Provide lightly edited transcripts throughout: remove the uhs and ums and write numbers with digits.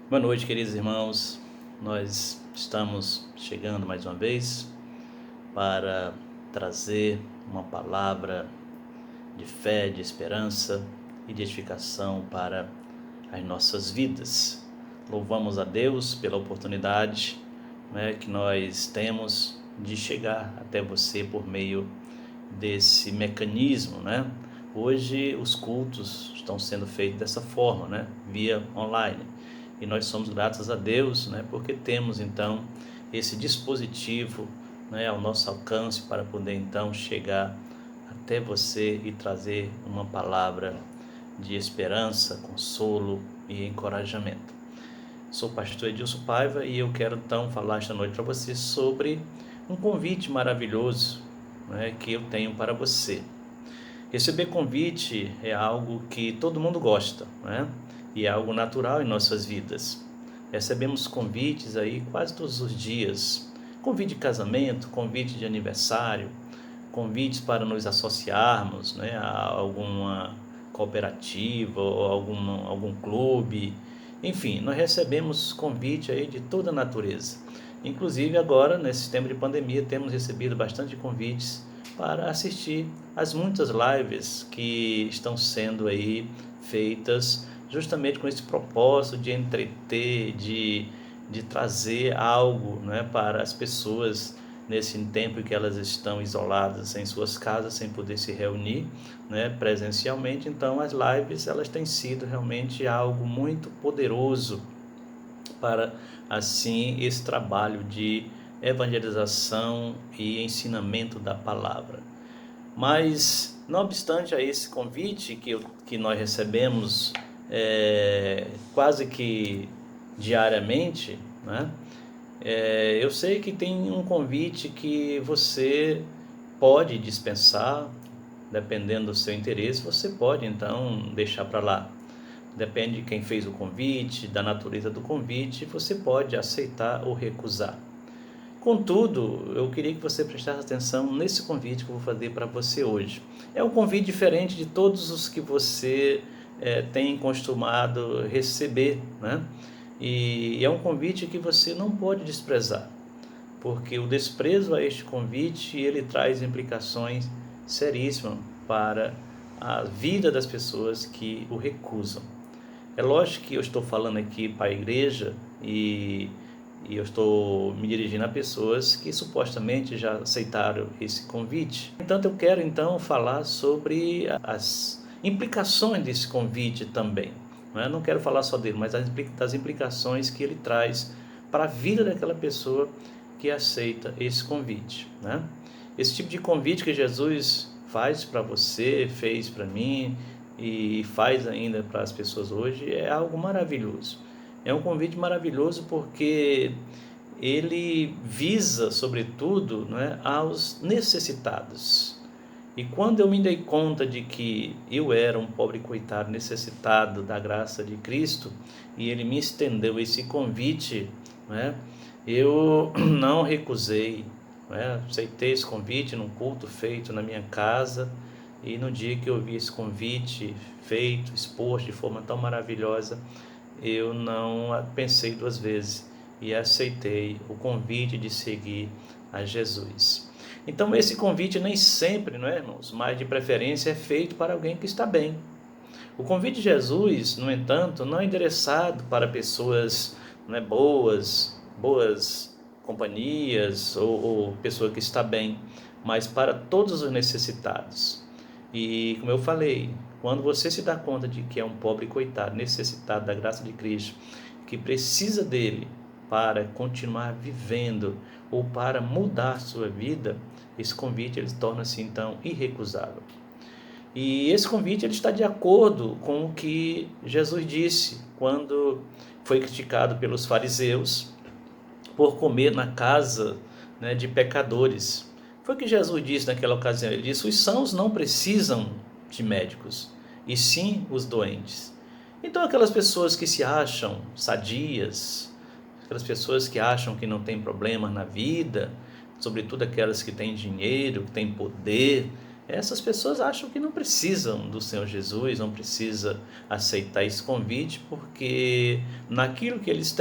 Boa noite, queridos irmãos. Nós estamos chegando mais uma vez para trazer uma palavra de fé, de esperança e de edificação para as nossas vidas. Louvamos a Deus pela oportunidade, que nós temos de chegar até você por meio desse mecanismo, Hoje os cultos estão sendo feitos dessa forma, via online. E nós somos gratos a Deus, porque temos então esse dispositivo, ao nosso alcance para poder então chegar até você e trazer uma palavra de esperança, consolo e encorajamento. Sou o pastor Edilson Paiva e eu quero então falar esta noite para você sobre um convite maravilhoso, que eu tenho para você. Receber convite é algo que todo mundo gosta, e é algo natural em nossas vidas. Recebemos convites aí quase todos os dias. Convite de casamento, convite de aniversário, convites para nos associarmos, a alguma cooperativa ou algum clube. Enfim, nós recebemos convite aí de toda a natureza. Inclusive agora, nesse tempo de pandemia, temos recebido bastante convites para assistir às muitas lives que estão sendo aí feitas justamente com esse propósito de entreter, de trazer algo, para as pessoas nesse tempo em que elas estão isoladas em suas casas, sem poder se reunir, presencialmente. Então as lives elas têm sido realmente algo muito poderoso para assim esse trabalho de evangelização e ensinamento da palavra. Mas não obstante a esse convite que nós recebemos quase que diariamente, eu sei que tem um convite que você pode dispensar, dependendo do seu interesse, você pode então deixar para lá. Depende de quem fez o convite, da natureza do convite, você pode aceitar ou recusar. Contudo, eu queria que você prestasse atenção nesse convite que eu vou fazer para você hoje. É um convite diferente de todos os que você tem costumado receber, E é um convite que você não pode desprezar, porque o desprezo a este convite, ele traz implicações seríssimas para a vida das pessoas que o recusam. É lógico que eu estou falando aqui para a igreja e eu estou me dirigindo a pessoas que supostamente já aceitaram esse convite. Portanto, eu quero então falar sobre as implicações desse convite também. Não quero falar só dele, mas das implicações que ele traz para a vida daquela pessoa que aceita esse convite. Esse tipo de convite que Jesus faz para você, fez para mim e faz ainda para as pessoas hoje é algo maravilhoso. É um convite maravilhoso porque ele visa, sobretudo, aos necessitados. E quando eu me dei conta de que eu era um pobre coitado necessitado da graça de Cristo, e ele me estendeu esse convite, eu não recusei, aceitei esse convite num culto feito na minha casa, e no dia que eu vi esse convite feito, exposto de forma tão maravilhosa, eu não pensei duas vezes e aceitei o convite de seguir a Jesus. Então esse convite nem sempre, irmãos, mas de preferência é feito para alguém que está bem. O convite de Jesus, no entanto, não é endereçado para pessoas boas companhias ou pessoa que está bem, mas para todos os necessitados. E como eu falei, quando você se dá conta de que é um pobre coitado, necessitado da graça de Cristo, que precisa dele para continuar vivendo ou para mudar sua vida, esse convite ele torna-se então irrecusável. E esse convite ele está de acordo com o que Jesus disse quando foi criticado pelos fariseus por comer na casa, de pecadores. Foi o que Jesus disse naquela ocasião. Ele disse: os sãos não precisam de médicos, e sim os doentes. Então aquelas pessoas que se acham sadias, aquelas pessoas que acham que não tem problema na vida, sobretudo aquelas que têm dinheiro, que têm poder, Essas pessoas acham que não precisam do Senhor Jesus, não precisa aceitar esse convite, porque naquilo que eles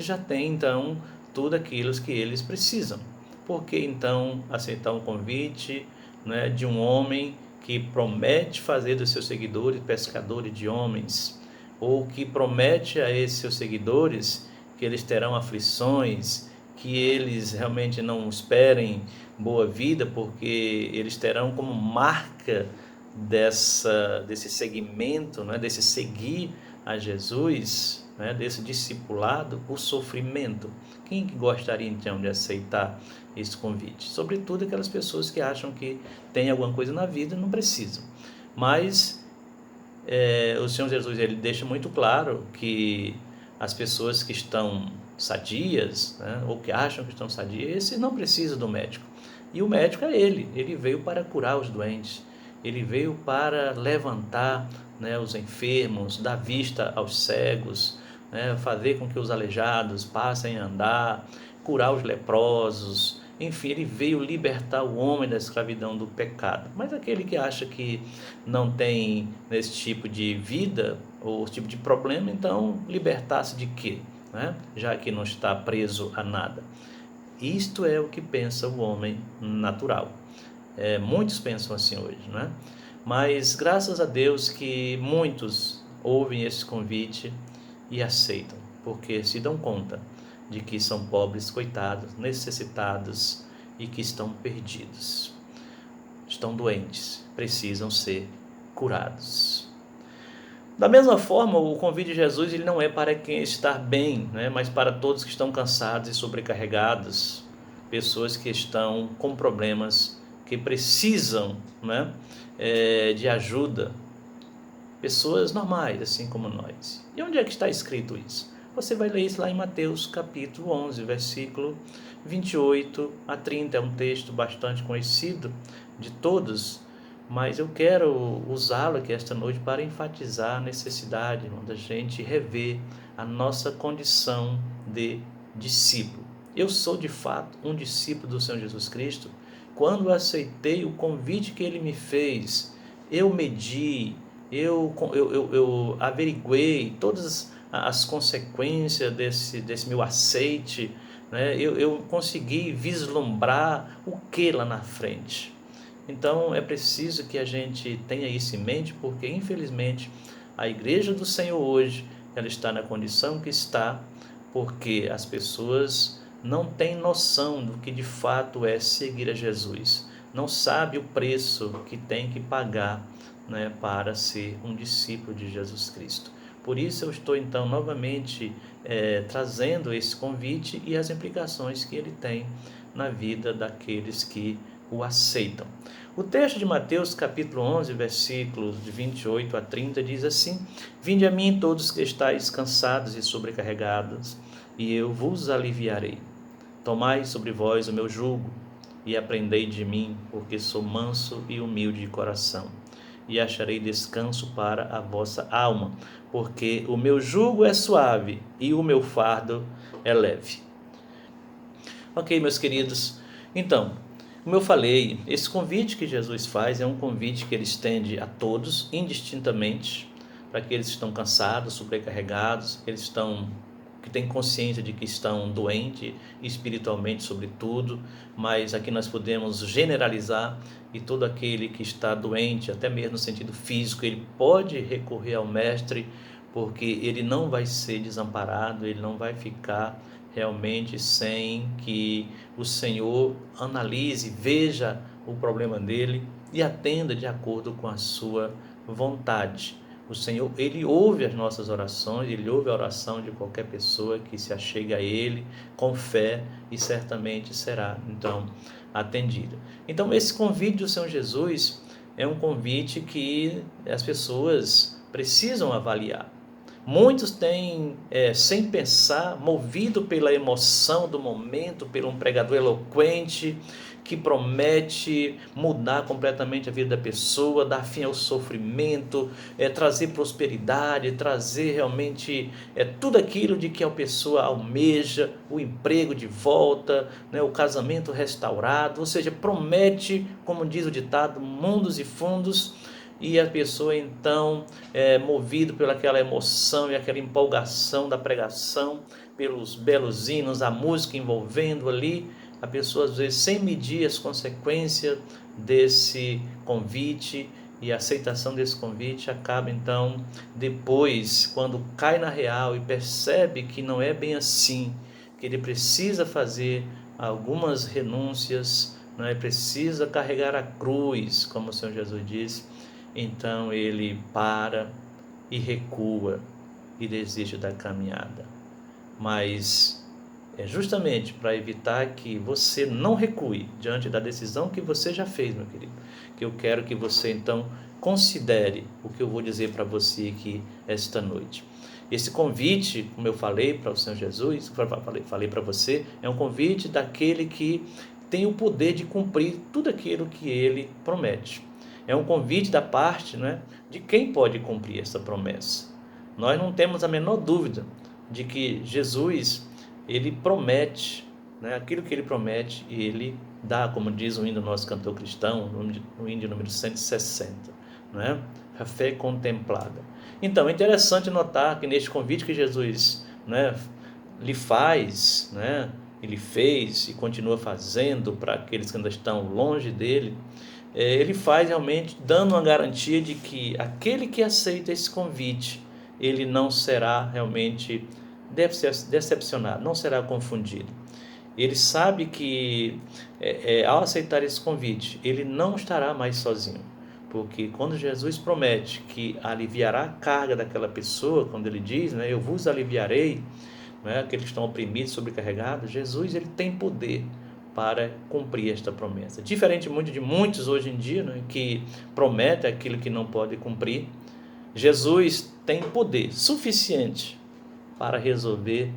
já têm então tudo aquilo que eles precisam. Por que então aceitar um convite, né, de um homem que promete fazer dos seus seguidores pescadores de homens, ou que promete a esses seus seguidores que eles terão aflições, que eles realmente não esperem boa vida, porque eles terão como marca desse segmento, né, desse seguir a Jesus, né, desse discipulado, o sofrimento. Quem que gostaria então de aceitar esse convite? Sobretudo aquelas pessoas que acham que tem alguma coisa na vida e não precisam. Mas o Senhor Jesus, ele deixa muito claro que as pessoas que estão sadias, né, ou que acham que estão sadias, esses não precisam do médico. E o médico é ele veio para curar os doentes, ele veio para levantar, né, os enfermos, dar vista aos cegos, né, fazer com que os aleijados passem a andar, curar os leprosos, enfim, ele veio libertar o homem da escravidão do pecado. Mas aquele que acha que não tem esse tipo de vida ou esse tipo de problema, então libertar-se de quê? Né? Já que não está preso a nada. Isto é o que pensa o homem natural. Muitos pensam assim hoje, né? Mas graças a Deus que muitos ouvem esse convite e aceitam, porque se dão conta de que são pobres, coitados, necessitados e que estão perdidos. Estão doentes, precisam ser curados. Da mesma forma, o convite de Jesus ele não é para quem está bem, né, mas para todos que estão cansados e sobrecarregados, pessoas que estão com problemas, que precisam, né, de ajuda, pessoas normais, assim como nós. E onde é que está escrito isso? Você vai ler isso lá em Mateus capítulo 11, versículo 28 a 30. É um texto bastante conhecido de todos, mas eu quero usá-lo aqui esta noite para enfatizar a necessidade, irmão, da gente rever a nossa condição de discípulo. Eu sou de fato um discípulo do Senhor Jesus Cristo. Quando aceitei o convite que Ele me fez, eu medi, eu averiguei todas as consequências desse meu aceite, né? Eu consegui vislumbrar o que lá na frente. Então é preciso que a gente tenha isso em mente, porque infelizmente a igreja do Senhor hoje ela está na condição que está, porque as pessoas não têm noção do que de fato é seguir a Jesus, não sabe o preço que tem que pagar, né, para ser um discípulo de Jesus Cristo. Por isso eu estou então novamente trazendo esse convite e as implicações que ele tem na vida daqueles que o aceitam. O texto de Mateus capítulo 11, versículos de 28 a 30 diz assim: Vinde a mim todos que estáis cansados e sobrecarregados, e eu vos aliviarei. Tomai sobre vós o meu jugo e aprendei de mim, porque sou manso e humilde de coração, e acharei descanso para a vossa alma, porque o meu jugo é suave e o meu fardo é leve. Ok, meus queridos, então, como eu falei, esse convite que Jesus faz é um convite que ele estende a todos, indistintamente, para aqueles que estão cansados, sobrecarregados, aqueles que têm consciência de que estão doentes espiritualmente, sobretudo, mas aqui nós podemos generalizar, e todo aquele que está doente, até mesmo no sentido físico, ele pode recorrer ao Mestre, porque ele não vai ser desamparado, ele não vai ficar realmente sem que o Senhor analise, veja o problema dele e atenda de acordo com a sua vontade. O Senhor, ele ouve as nossas orações, ele ouve a oração de qualquer pessoa que se achegue a ele com fé e certamente será então atendida. Então esse convite do Senhor Jesus é um convite que as pessoas precisam avaliar. Muitos têm, sem pensar, movido pela emoção do momento, por um pregador eloquente, que promete mudar completamente a vida da pessoa, dar fim ao sofrimento, trazer prosperidade, trazer realmente tudo aquilo de que a pessoa almeja, o emprego de volta, né, o casamento restaurado, ou seja, promete, como diz o ditado, mundos e fundos, e a pessoa então, movido pelaquela emoção e aquela empolgação da pregação, pelos belos hinos, a música envolvendo ali, a pessoa às vezes sem medir as consequências desse convite e a aceitação desse convite, acaba então depois, quando cai na real e percebe que não é bem assim, que ele precisa fazer algumas renúncias, não é? Precisa carregar a cruz, como o Senhor Jesus disse, então ele para e recua e desiste da caminhada. Mas é justamente para evitar que você não recue diante da decisão que você já fez, meu querido, que eu quero que você então considere o que eu vou dizer para você aqui esta noite. Esse convite, como eu falei para o Senhor Jesus, falei para você, é um convite daquele que tem o poder de cumprir tudo aquilo que ele promete. É um convite da parte, de quem pode cumprir essa promessa. Nós não temos a menor dúvida de que Jesus, ele promete, aquilo que ele promete, e ele dá, como diz o hino do nosso cantor cristão, no hino número 160, a fé contemplada. Então, é interessante notar que neste convite que Jesus lhe faz, ele fez e continua fazendo para aqueles que ainda estão longe dele, ele faz realmente dando uma garantia de que aquele que aceita esse convite, ele não será realmente decepcionado, não será confundido. Ele sabe que ao aceitar esse convite, ele não estará mais sozinho, porque quando Jesus promete que aliviará a carga daquela pessoa, quando ele diz, eu vos aliviarei, aqueles que estão oprimidos, sobrecarregados, Jesus, ele tem poder para cumprir esta promessa. Diferente de muitos hoje em dia, que prometem aquilo que não pode cumprir, Jesus tem poder suficiente para resolver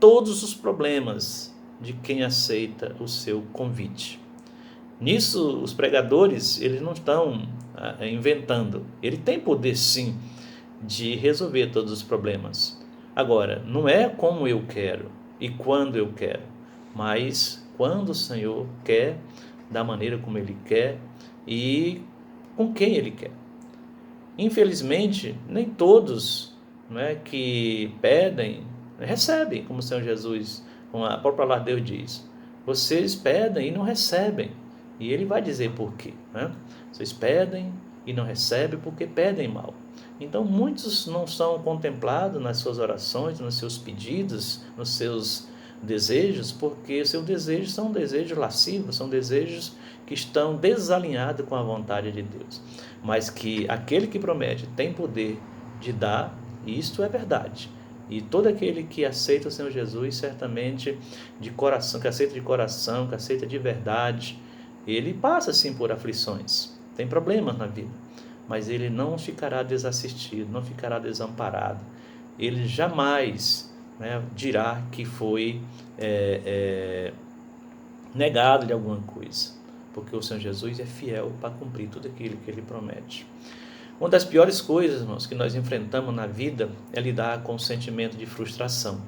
todos os problemas de quem aceita o seu convite. Nisso, os pregadores, eles não estão inventando. Ele tem poder, sim, de resolver todos os problemas. Agora, não é como eu quero e quando eu quero, mas quando o Senhor quer, da maneira como Ele quer e com quem Ele quer. Infelizmente, nem todos que pedem, recebem, como o Senhor Jesus, como a própria palavra de Deus diz. Vocês pedem e não recebem. E Ele vai dizer por quê. Vocês pedem e não recebem porque pedem mal. Então, muitos não são contemplados nas suas orações, nos seus pedidos, nos seus desejos, porque seus desejos são desejos lascivos, são desejos que estão desalinhados com a vontade de Deus. Mas que aquele que promete tem poder de dar, isto é verdade. E todo aquele que aceita o Senhor Jesus, certamente de coração, que aceita de verdade, ele passa sim por aflições, tem problemas na vida, mas ele não ficará desassistido, não ficará desamparado. Ele jamais dirá que foi negado de alguma coisa, porque o Senhor Jesus é fiel para cumprir tudo aquilo que Ele promete. Uma das piores coisas, irmãos, que nós enfrentamos na vida é lidar com o sentimento de frustração,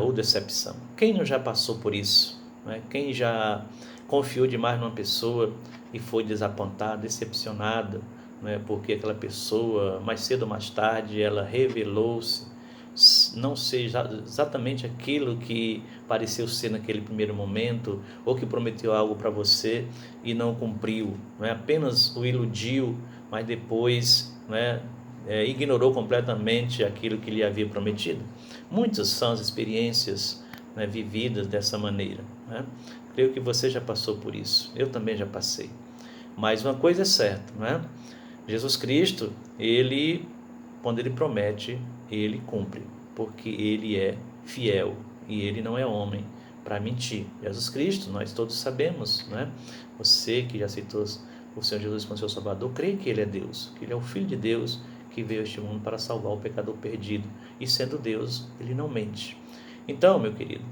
ou decepção. Quem não já passou por isso? Quem já confiou demais numa pessoa e foi desapontado, decepcionado, porque aquela pessoa, mais cedo ou mais tarde, ela revelou-se não ser exatamente aquilo que pareceu ser naquele primeiro momento, ou que prometeu algo para você e não cumpriu, apenas o iludiu, mas depois ignorou completamente aquilo que lhe havia prometido. Muitas são as experiências vividas dessa maneira. Creio que você já passou por isso, eu também já passei. Mas uma coisa é certa, Jesus Cristo, Ele, quando Ele promete, Ele cumpre, porque Ele é fiel e Ele não é homem para mentir. Jesus Cristo, nós todos sabemos, Você que já aceitou o Senhor Jesus como seu Salvador, crê que Ele é Deus, que Ele é o Filho de Deus, que veio a este mundo para salvar o pecador perdido. E sendo Deus, ele não mente. Então, meu querido,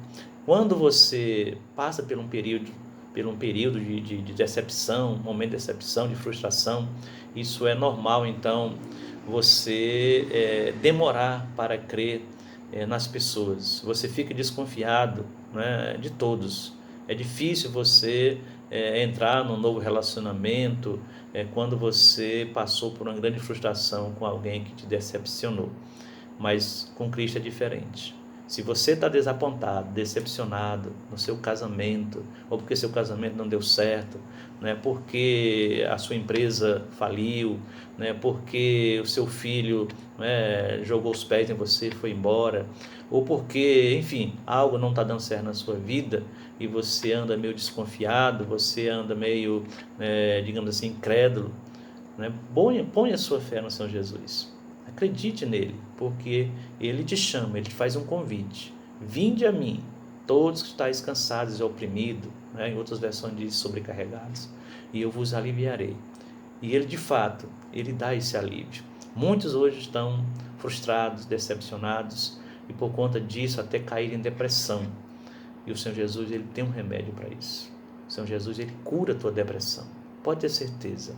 quando você passa por um período de decepção, momento de decepção, de frustração, isso é normal. Então, você demorar para crer nas pessoas. Você fica desconfiado, né, de todos. É difícil você entrar num novo relacionamento quando você passou por uma grande frustração com alguém que te decepcionou. Mas com Cristo é diferente. Se você está desapontado, decepcionado no seu casamento, ou porque seu casamento não deu certo, né, porque a sua empresa faliu, né, porque o seu filho, né, jogou os pés em você e foi embora, ou porque, enfim, algo não está dando certo na sua vida e você anda meio desconfiado, você anda meio, digamos assim, incrédulo, né, ponha a sua fé no Senhor Jesus. Acredite nele, porque ele te chama, ele te faz um convite. Vinde a mim, todos que estáis cansados e oprimidos, né? Em outras versões diz sobrecarregados, e eu vos aliviarei. E ele, de fato, ele dá esse alívio. Muitos hoje estão frustrados, decepcionados, e por conta disso até caírem em depressão. E o Senhor Jesus, ele tem um remédio para isso. O Senhor Jesus, ele cura a tua depressão. Pode ter certeza.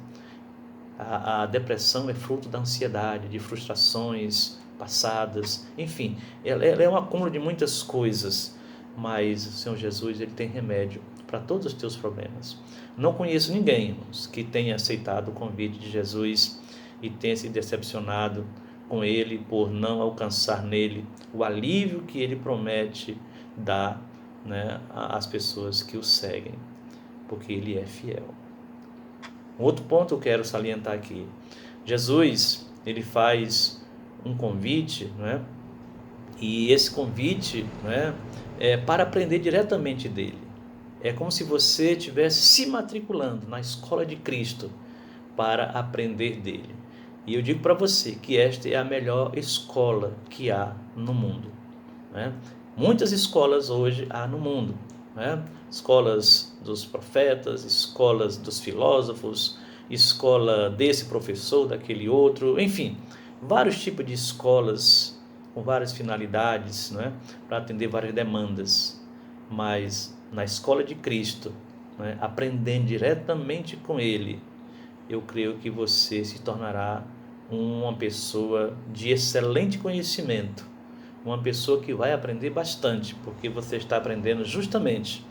A depressão é fruto da ansiedade, de frustrações passadas, enfim, ela é um acúmulo de muitas coisas, mas o Senhor Jesus, ele tem remédio para todos os teus problemas. Não conheço ninguém, irmãos, que tenha aceitado o convite de Jesus e tenha se decepcionado com ele por não alcançar nele o alívio que ele promete dar, né, às pessoas que o seguem, porque ele é fiel. Um outro ponto que eu quero salientar aqui. Jesus, ele faz um convite, não é? E esse convite, não é para aprender diretamente dele. É como se você estivesse se matriculando na escola de Cristo para aprender dele. E eu digo para você que esta é a melhor escola que há no mundo, né? Muitas escolas hoje há no mundo, né? Escolas dos profetas, escolas dos filósofos, escola desse professor, daquele outro, enfim, vários tipos de escolas com várias finalidades, né? Para atender várias demandas. Mas na escola de Cristo, né? Aprendendo diretamente com Ele, eu creio que você se tornará uma pessoa de excelente conhecimento, uma pessoa que vai aprender bastante, porque você está aprendendo justamente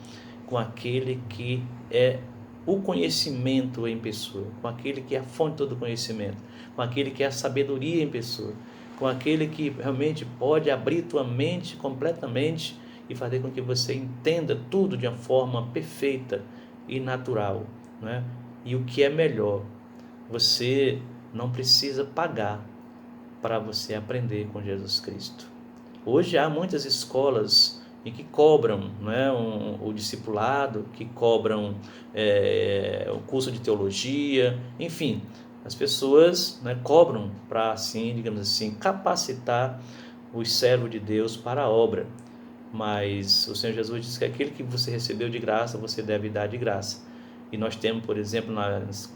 com aquele que é o conhecimento em pessoa, com aquele que é a fonte de todo conhecimento, com aquele que é a sabedoria em pessoa, com aquele que realmente pode abrir tua mente completamente e fazer com que você entenda tudo de uma forma perfeita e natural, né? E o que é melhor, você não precisa pagar para você aprender com Jesus Cristo. Hoje há muitas escolas em que cobram, né, o discipulado, que cobram o curso de teologia, enfim, as pessoas, né, cobram para, assim, digamos assim, capacitar os servos de Deus para a obra. Mas o Senhor Jesus diz que aquele que você recebeu de graça, você deve dar de graça. E nós temos, por exemplo,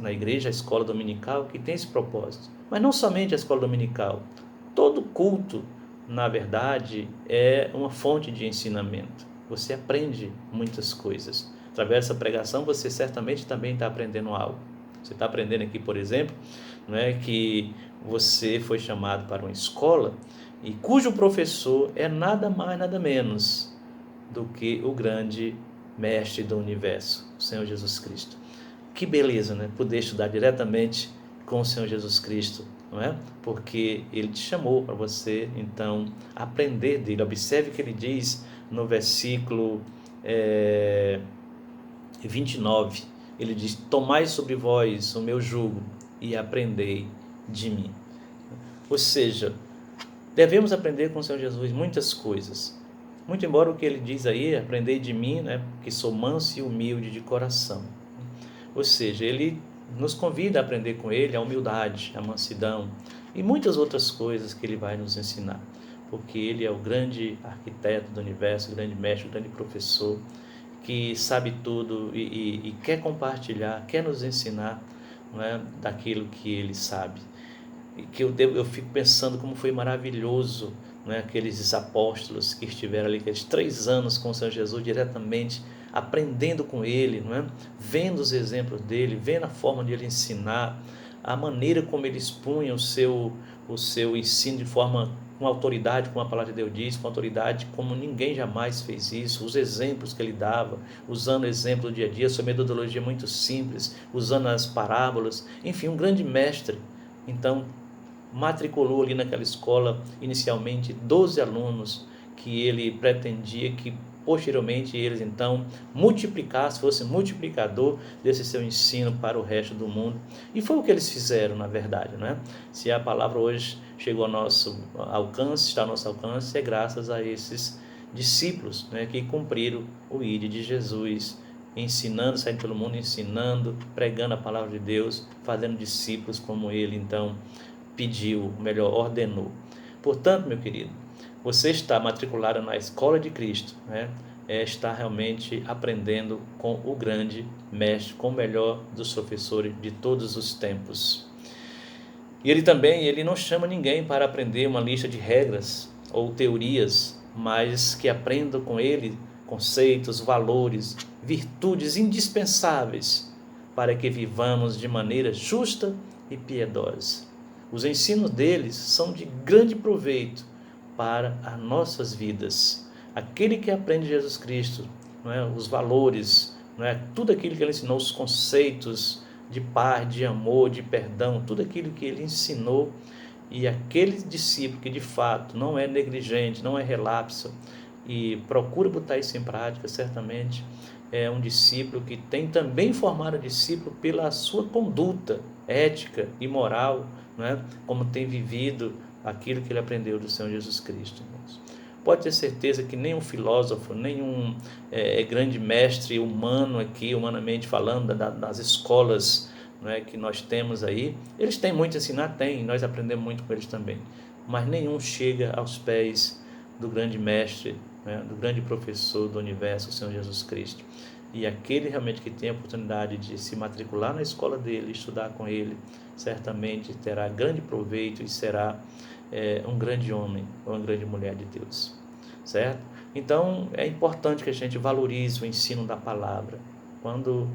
na igreja, a escola dominical, que tem esse propósito. Mas não somente a escola dominical. Todo culto, na verdade, é uma fonte de ensinamento. Você aprende muitas coisas. Através dessa pregação, você certamente também está aprendendo algo. Você está aprendendo aqui, por exemplo, não é, que você foi chamado para uma escola e cujo professor é nada mais, nada menos do que o grande mestre do universo, o Senhor Jesus Cristo. Que beleza, né? Poder estudar diretamente com o Senhor Jesus Cristo, não é? Porque ele te chamou para você, então, aprender dele. Observe que ele diz no versículo 29, ele diz: tomai sobre vós o meu jugo e aprendei de mim. Ou seja, devemos aprender com o Senhor Jesus muitas coisas. Muito embora o que ele diz aí, aprendei de mim, né, que sou manso e humilde de coração. Ou seja, ele nos convida a aprender com ele a humildade, a mansidão e muitas outras coisas que ele vai nos ensinar. Porque ele é o grande arquiteto do universo, o grande mestre, o grande professor, que sabe tudo e quer compartilhar, quer nos ensinar, não é, daquilo que ele sabe. e que eu fico pensando como foi maravilhoso, né, aqueles apóstolos que estiveram ali, aqueles 3 anos com o Senhor Jesus diretamente, aprendendo com Ele, não é? Vendo os exemplos dele, vendo a forma de Ele ensinar, a maneira como Ele expunha o seu ensino de forma com autoridade, como a palavra de Deus diz, com autoridade como ninguém jamais fez isso, os exemplos que Ele dava, usando o exemplo do dia a dia, sua metodologia muito simples, usando as parábolas, enfim, um grande mestre. Então, matriculou ali naquela escola inicialmente 12 alunos que ele pretendia que posteriormente eles então multiplicassem, fosse multiplicador desse seu ensino para o resto do mundo. E foi o que eles fizeram, na verdade, né? Se a palavra hoje chegou ao nosso alcance, está ao nosso alcance, é graças a esses discípulos, né, que cumpriram o ID de Jesus, ensinando, saindo pelo mundo, ensinando, pregando a palavra de Deus, fazendo discípulos como ele então pediu, melhor, ordenou. Portanto, meu querido, você está matriculado na escola de Cristo, né? Está realmente aprendendo com o grande mestre, com o melhor dos professores de todos os tempos. E ele não chama ninguém para aprender uma lista de regras ou teorias, mas que aprendam com ele conceitos, valores, virtudes indispensáveis para que vivamos de maneira justa e piedosa. Os ensinos deles são de grande proveito para as nossas vidas. Aquele que aprende Jesus Cristo, não é? Os valores, não é? Tudo aquilo que ele ensinou, os conceitos de paz, de amor, de perdão, tudo aquilo que ele ensinou, e aquele discípulo que de fato não é negligente, não é relapso e procura botar isso em prática, certamente é um discípulo que tem também formado discípulo pela sua conduta ética e moral, né? Como tem vivido aquilo que ele aprendeu do Senhor Jesus Cristo, irmãos. Pode ter certeza que nenhum filósofo, nenhum grande mestre humano aqui, humanamente falando, das escolas, né, que nós temos aí, eles têm muito a ensinar, tem, nós aprendemos muito com eles também, mas nenhum chega aos pés do grande mestre, né, do grande professor do universo, o Senhor Jesus Cristo. E aquele realmente que tem a oportunidade de se matricular na escola dele, estudar com ele, certamente terá grande proveito e será um grande homem ou uma grande mulher de Deus, certo? Então é importante que a gente valorize o ensino da palavra. Quando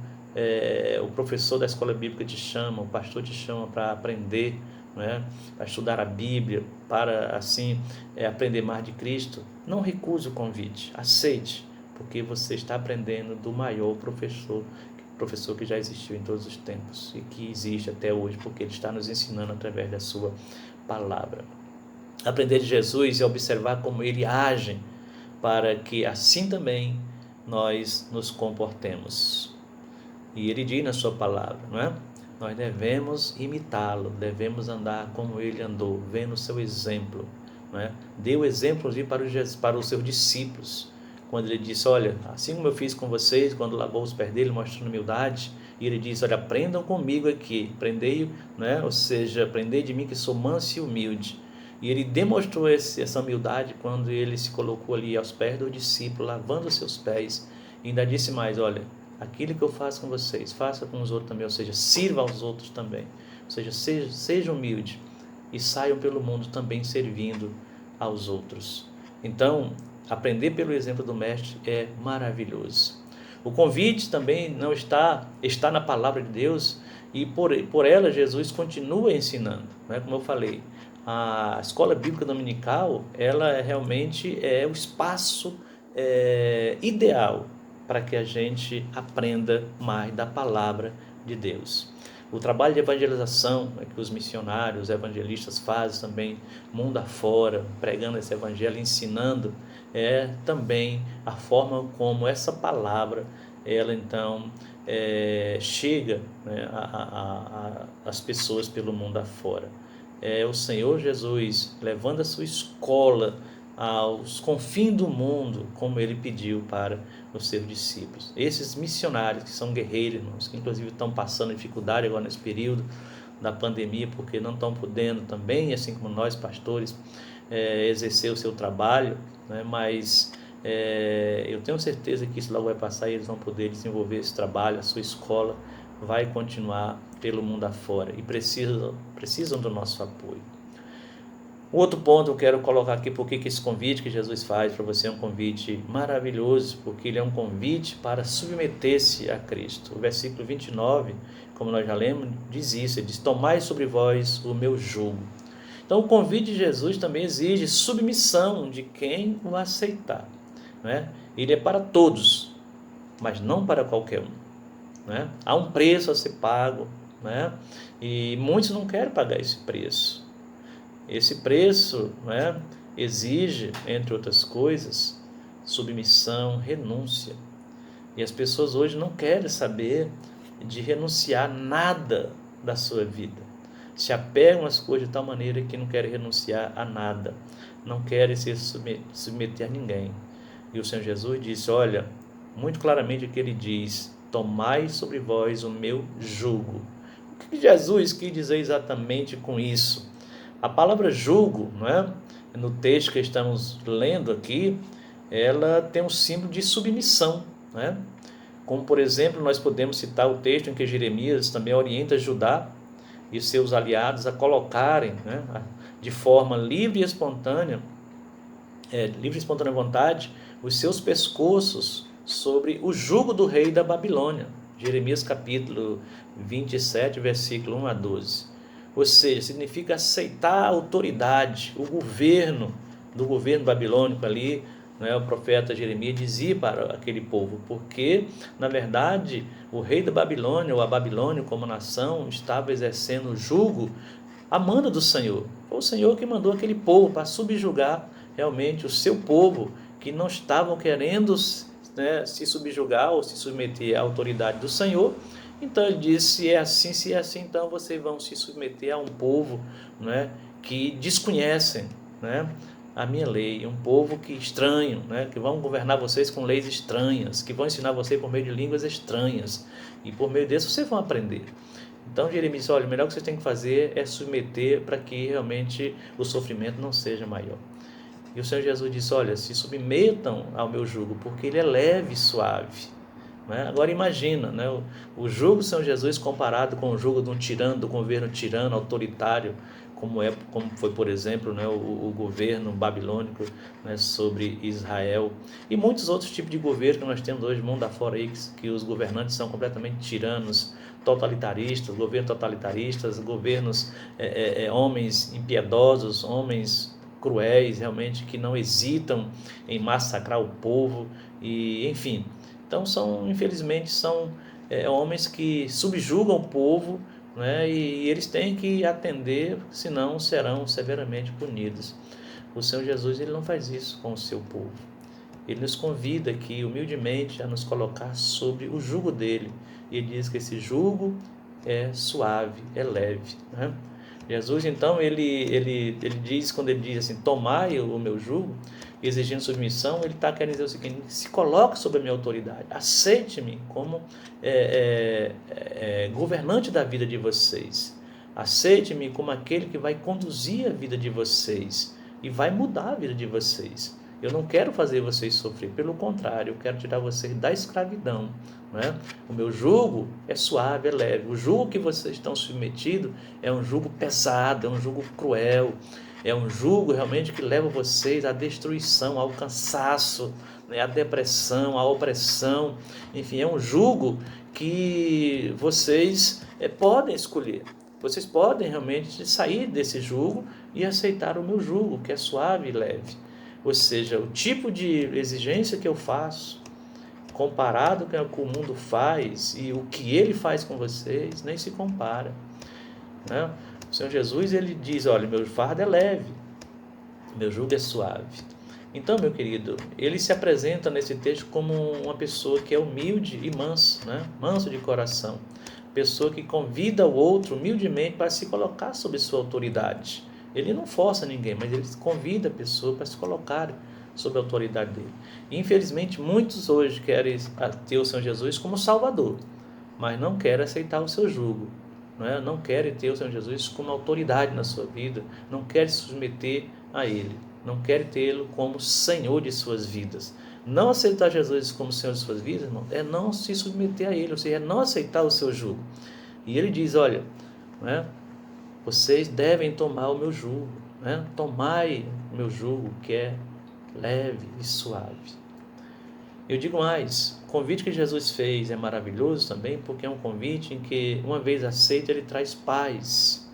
o professor da escola bíblica te chama, o pastor te chama para aprender, não é? Para estudar a Bíblia, para assim aprender mais de Cristo, não recuse o convite, aceite, porque você está aprendendo do maior professor que já existiu em todos os tempos e que existe até hoje, porque ele está nos ensinando através da sua palavra. Aprender de Jesus é observar como ele age, para que assim também nós nos comportemos. E ele diz na sua palavra, não é? Nós devemos imitá-lo, devemos andar como ele andou, vendo o seu exemplo, não é? Deu exemplos para os seus discípulos, quando ele disse, olha, assim como eu fiz com vocês, quando lavou os pés dele, mostrando humildade, e ele disse, olha, aprendam comigo aqui, aprendei, né? Ou seja, aprendei de mim que sou manso e humilde. E ele demonstrou essa humildade quando ele se colocou ali aos pés do discípulo, lavando os seus pés, e ainda disse mais, olha, aquilo que eu faço com vocês, faça com os outros também, ou seja, sirva aos outros também, ou seja, seja humilde e saiam pelo mundo também servindo aos outros. Então, aprender pelo exemplo do mestre é maravilhoso. O convite também não está na palavra de Deus, e por ela Jesus continua ensinando, né? Como eu falei, a escola bíblica dominical, ela realmente é o espaço ideal para que a gente aprenda mais da palavra de Deus. O trabalho de evangelização que os missionários, os evangelistas fazem também, mundo afora, pregando esse evangelho, ensinando, é também a forma como essa palavra, ela então chega, né, às pessoas pelo mundo afora. É o Senhor Jesus levando a sua escola aos confins do mundo, como ele pediu para os seus discípulos. Esses missionários que são guerreiros, irmãos, que inclusive estão passando dificuldade agora nesse período da pandemia, porque não estão podendo também, assim como nós pastores, exercer o seu trabalho, né? Mas eu tenho certeza que isso logo vai passar e eles vão poder desenvolver esse trabalho, a sua escola vai continuar pelo mundo afora e precisam do nosso apoio. O outro ponto eu quero colocar aqui, porque que esse convite que Jesus faz para você é um convite maravilhoso, porque ele é um convite para submeter-se a Cristo. O versículo 29, como nós já lemos, diz isso, ele diz: tomai sobre vós o meu jugo. Então o convite de Jesus também exige submissão de quem o aceitar, né? Ele é para todos, mas não para qualquer um, né? Há um preço a ser pago, né? E muitos não querem pagar esse preço. Esse preço, né, exige, entre outras coisas, submissão, renúncia. E as pessoas hoje não querem saber de renunciar nada da sua vida. Se apegam às coisas de tal maneira que não querem renunciar a nada. Não querem se submeter a ninguém. E o Senhor Jesus disse, olha, muito claramente o que ele diz: tomai sobre vós o meu jugo. O que Jesus quis dizer exatamente com isso? A palavra jugo, não é? No texto que estamos lendo aqui, ela tem um símbolo de submissão, não é? Como, por exemplo, nós podemos citar o texto em que Jeremias também orienta Judá e seus aliados a colocarem, né, de forma livre e espontânea vontade, os seus pescoços sobre o jugo do rei da Babilônia. Jeremias capítulo 27, versículo 1 a 12. Ou seja, significa aceitar a autoridade, o governo babilônico ali, né? O profeta Jeremias dizia para aquele povo, porque, na verdade, o rei da Babilônia, ou a Babilônia como nação, estava exercendo o jugo a mando do Senhor. Foi o Senhor que mandou aquele povo para subjugar realmente o seu povo, que não estavam querendo, né, se subjugar ou se submeter à autoridade do Senhor. Então ele diz, se é assim, então vocês vão se submeter a um povo, né, que desconhecem, né, a minha lei, um povo que estranho, né, que vão governar vocês com leis estranhas, que vão ensinar vocês por meio de línguas estranhas, e por meio disso vocês vão aprender. Então Jeremias disse, olha, o melhor que vocês têm que fazer é submeter para que realmente o sofrimento não seja maior. E o Senhor Jesus disse, olha, se submetam ao meu jugo, porque ele é leve e suave. Né? Agora imagina, né, o jugo do Senhor Jesus comparado com o jugo de um tirano, do governo tirano, autoritário, como foi, por exemplo, né, o governo babilônico, né, sobre Israel, e muitos outros tipos de governo que nós temos hoje, mundo afora aí, que os governantes são completamente tiranos, totalitaristas, governos homens impiedosos, homens cruéis, realmente, que não hesitam em massacrar o povo, e enfim. Então, infelizmente, são homens que subjugam o povo, né, e eles têm que atender, senão serão severamente punidos. O Senhor Jesus, ele não faz isso com o seu povo. Ele nos convida aqui, humildemente, a nos colocar sobre o jugo dele. E ele diz que esse jugo é suave, é leve, né? Jesus, então, ele diz, quando ele diz assim, tomai o meu jugo, exigindo submissão, ele está querendo dizer o seguinte, se coloque sob a minha autoridade, aceite-me como governante da vida de vocês, aceite-me como aquele que vai conduzir a vida de vocês e vai mudar a vida de vocês. Eu não quero fazer vocês sofrer, pelo contrário, eu quero tirar vocês da escravidão, né? O meu jugo é suave, é leve. O jugo que vocês estão submetidos é um jugo pesado, é um jugo cruel, é um jugo realmente que leva vocês à destruição, ao cansaço, né? À depressão, à opressão. Enfim, é um jugo que vocês podem escolher. Vocês podem realmente sair desse jugo e aceitar o meu jugo, que é suave e leve. Ou seja, o tipo de exigência que eu faço, comparado com o que o mundo faz e o que ele faz com vocês, nem se compara, né? O Senhor Jesus, ele diz, olha, meu fardo é leve, meu jugo é suave. Então, meu querido, ele se apresenta nesse texto como uma pessoa que é humilde e manso, né? Manso de coração, pessoa que convida o outro humildemente para se colocar sob sua autoridade. Ele não força ninguém, mas ele convida a pessoa para se colocar sob a autoridade dele. E, infelizmente, muitos hoje querem ter o Senhor Jesus como Salvador, mas não querem aceitar o seu jugo, não querem ter o Senhor Jesus como autoridade na sua vida, não querem se submeter a Ele, não querem tê-lo como Senhor de suas vidas. Não aceitar Jesus como Senhor de suas vidas, irmão, é não se submeter a Ele, ou seja, é não aceitar o seu jugo. E ele diz, olha, né, vocês devem tomar o meu jugo, né? Tomai o meu jugo, que é leve e suave. Eu digo mais, o convite que Jesus fez é maravilhoso também, porque é um convite em que, uma vez aceito, ele traz paz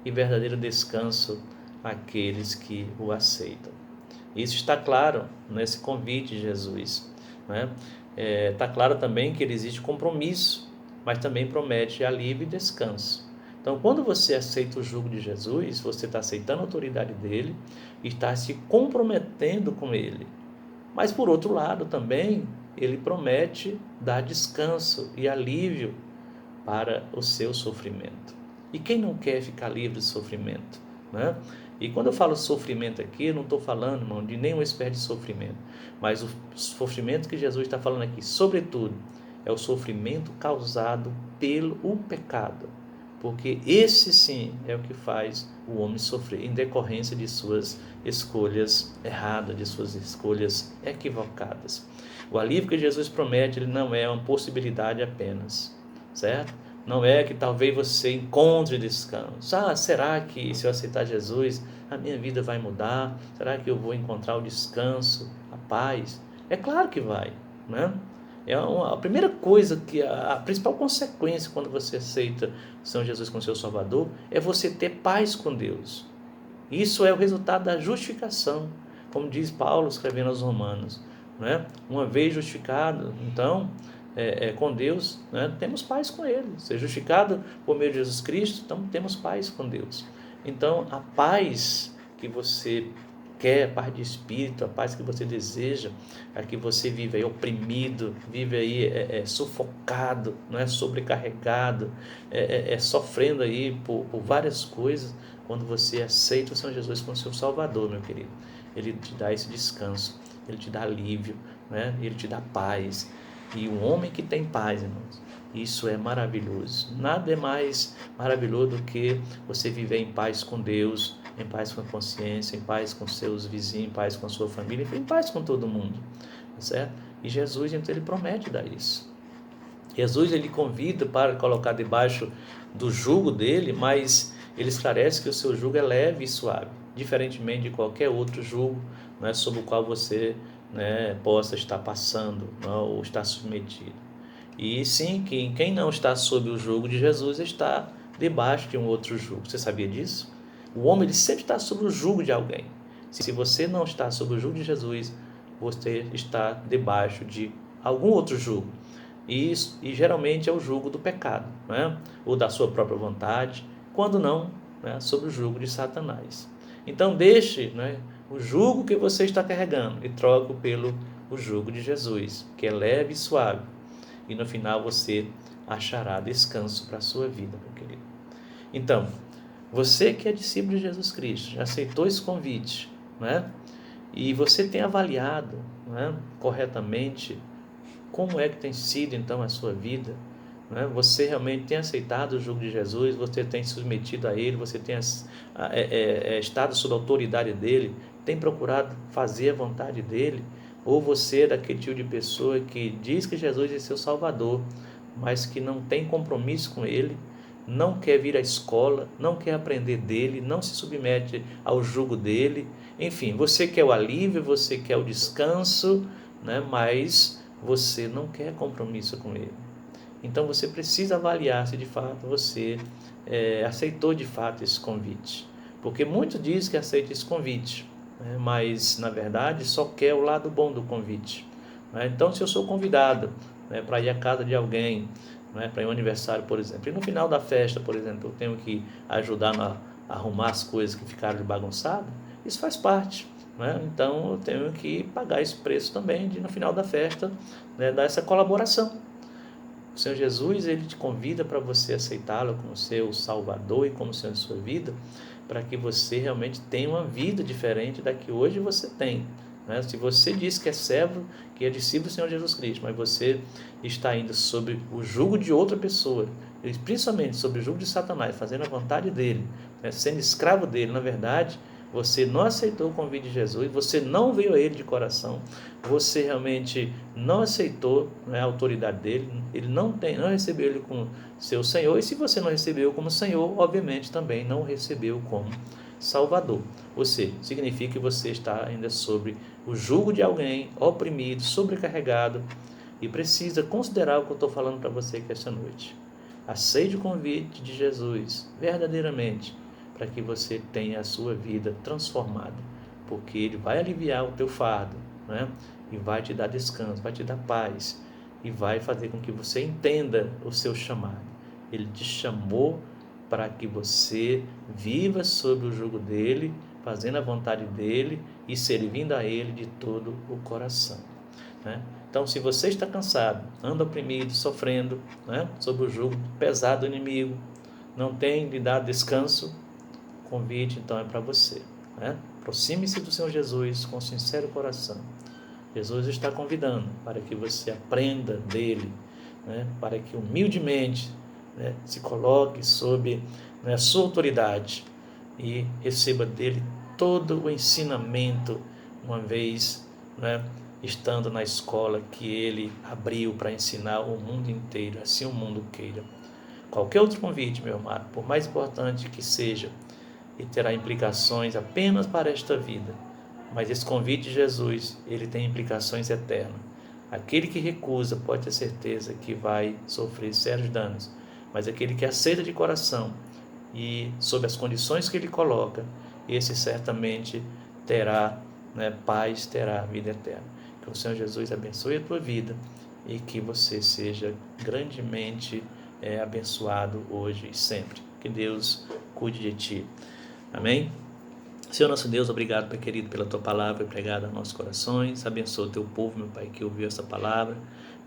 e verdadeiro descanso àqueles que o aceitam. Isso está claro nesse convite de Jesus, né? Está claro também que ele existe compromisso, mas também promete alívio e descanso. Então, quando você aceita o jugo de Jesus, você está aceitando a autoridade dele e está se comprometendo com ele. Mas, por outro lado, também, ele promete dar descanso e alívio para o seu sofrimento. E quem não quer ficar livre de sofrimento, né? E quando eu falo sofrimento aqui, eu não estou falando, irmão, de nenhuma espécie de sofrimento, mas o sofrimento que Jesus está falando aqui, sobretudo, é o sofrimento causado pelo pecado, porque esse sim é o que faz o homem sofrer, em decorrência de suas escolhas erradas, de suas escolhas equivocadas. O alívio que Jesus promete, ele não é uma possibilidade apenas, certo? Não é que talvez você encontre descanso. Será que se eu aceitar Jesus, a minha vida vai mudar? Será que eu vou encontrar o descanso, a paz? É claro que vai, né? A primeira coisa, a principal consequência quando você aceita o Senhor Jesus como seu Salvador, é você ter paz com Deus. Isso é o resultado da justificação, como diz Paulo escrevendo aos Romanos, né? Uma vez justificado, então, com Deus, né? Temos paz com Ele. Ser justificado por meio de Jesus Cristo, então temos paz com Deus. Então, a paz que você quer, a paz de espírito, a paz que você deseja, a que você vive aí oprimido, vive aí sufocado, não é, sobrecarregado, sofrendo aí por várias coisas. Quando você aceita o Senhor Jesus como seu Salvador, meu querido, Ele te dá esse descanso, Ele te dá alívio, né? Ele te dá paz. E um homem que tem paz, irmãos, isso é maravilhoso. Nada é mais maravilhoso do que você viver em paz com Deus, em paz com a consciência, em paz com seus vizinhos, em paz com a sua família, em paz com todo mundo, certo? E Jesus, então, ele promete dar isso. Jesus, ele convida para colocar debaixo do jugo dele, mas ele esclarece que o seu jugo é leve e suave, diferentemente de qualquer outro jugo, né, sobre o qual você, né, possa estar passando, não, ou estar submetido. E sim, quem não está sob o jugo de Jesus está debaixo de um outro jugo. Você sabia disso? O homem, ele sempre está sob o jugo de alguém. Se você não está sob o jugo de Jesus, você está debaixo de algum outro jugo. E geralmente é o jugo do pecado, né? Ou da sua própria vontade, quando não, né, sob o jugo de Satanás. Então deixe, né, o jugo que você está carregando e troque pelo o jugo de Jesus, que é leve e suave. E no final você achará descanso para a sua vida, meu querido. Então, você que é discípulo de Jesus Cristo, já aceitou esse convite, né? E você tem avaliado, né, corretamente como é que tem sido então a sua vida, né? Você realmente tem aceitado o jugo de Jesus, você tem se submetido a Ele, você tem estado sob a autoridade dEle, tem procurado fazer a vontade dEle, ou você é daquele tipo de pessoa que diz que Jesus é seu Salvador, mas que não tem compromisso com Ele, não quer vir à escola, não quer aprender dEle, não se submete ao jugo dEle. Enfim, você quer o alívio, você quer o descanso, né? Mas você não quer compromisso com Ele. Então você precisa avaliar se de fato você aceitou de fato esse convite. Porque muitos dizem que aceitam esse convite, né? Mas na verdade só quer o lado bom do convite, né? Então, se eu sou convidado, né, para ir à casa de alguém, né, para ir ao aniversário, por exemplo, e no final da festa, por exemplo, eu tenho que ajudar a arrumar as coisas que ficaram bagunçadas, isso faz parte, né? Então eu tenho que pagar esse preço também de no final da festa, né, dar essa colaboração. O Senhor Jesus, ele te convida para você aceitá-lo como seu Salvador e como Senhor de sua vida, para que você realmente tenha uma vida diferente da que hoje você tem, né? Se você diz que é servo, que é discípulo do Senhor Jesus Cristo, mas você está indo sob o jugo de outra pessoa, principalmente sob o jugo de Satanás, fazendo a vontade dele, né, sendo escravo dele, na verdade, você não aceitou o convite de Jesus, você não veio a Ele de coração, você realmente não aceitou, né, a autoridade dele, ele não recebeu Ele como seu Senhor, e se você não recebeu como Senhor, obviamente também não recebeu como Salvador. Ou seja, significa que você está ainda sobre o jugo de alguém, oprimido, sobrecarregado, e precisa considerar o que eu estou falando para você aqui esta noite. Aceite o convite de Jesus verdadeiramente, para que você tenha a sua vida transformada, porque Ele vai aliviar o teu fardo, né? E vai te dar descanso, vai te dar paz, e vai fazer com que você entenda o seu chamado. Ele te chamou para que você viva sob o jugo dele, fazendo a vontade dele e servindo a ele de todo o coração, né? Então, se você está cansado, anda oprimido, sofrendo, né, sob o jugo pesado do inimigo, não tem lhe dado descanso, o convite então é para você, né? Aproxime-se do Senhor Jesus com sincero coração. Jesus está convidando para que você aprenda dele, né, para que humildemente, né, se coloque sob, né, a sua autoridade e receba dele todo o ensinamento, uma vez, né, estando na escola que ele abriu para ensinar o mundo inteiro, assim o mundo queira. Qualquer outro convite, meu amado, por mais importante que seja, e terá implicações apenas para esta vida, mas esse convite de Jesus, ele tem implicações eternas. Aquele que recusa pode ter certeza que vai sofrer sérios danos, mas aquele que aceita de coração e sob as condições que ele coloca, esse certamente terá, né, paz, terá vida eterna. Que o Senhor Jesus abençoe a tua vida e que você seja grandemente abençoado hoje e sempre. Que Deus cuide de ti. Amém? Senhor nosso Deus, obrigado, Pai querido, pela Tua palavra pregada aos nossos corações. Abençoa o Teu povo, meu Pai, que ouviu essa palavra.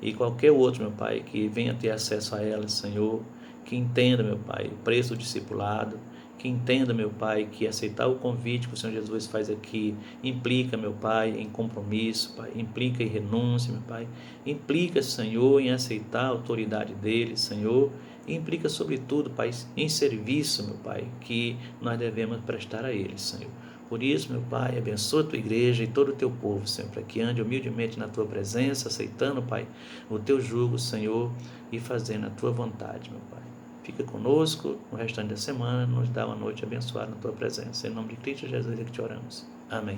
E qualquer outro, meu Pai, que venha ter acesso a ela, Senhor, que entenda, meu Pai, o preço do discipulado, que entenda, meu Pai, que aceitar o convite que o Senhor Jesus faz aqui implica, meu Pai, em compromisso, Pai, implica em renúncia, meu Pai, implica, Senhor, em aceitar a autoridade dele, Senhor, e implica, sobretudo, Pai, em serviço, meu Pai, que nós devemos prestar a ele, Senhor. Por isso, meu Pai, abençoa a Tua igreja e todo o Teu povo, Senhor, para que ande humildemente na Tua presença, aceitando, Pai, o Teu jugo, Senhor, e fazendo a Tua vontade, meu Pai. Fica conosco no restante da semana, nos dá uma noite abençoada na Tua presença. Em nome de Cristo Jesus é que te oramos. Amém.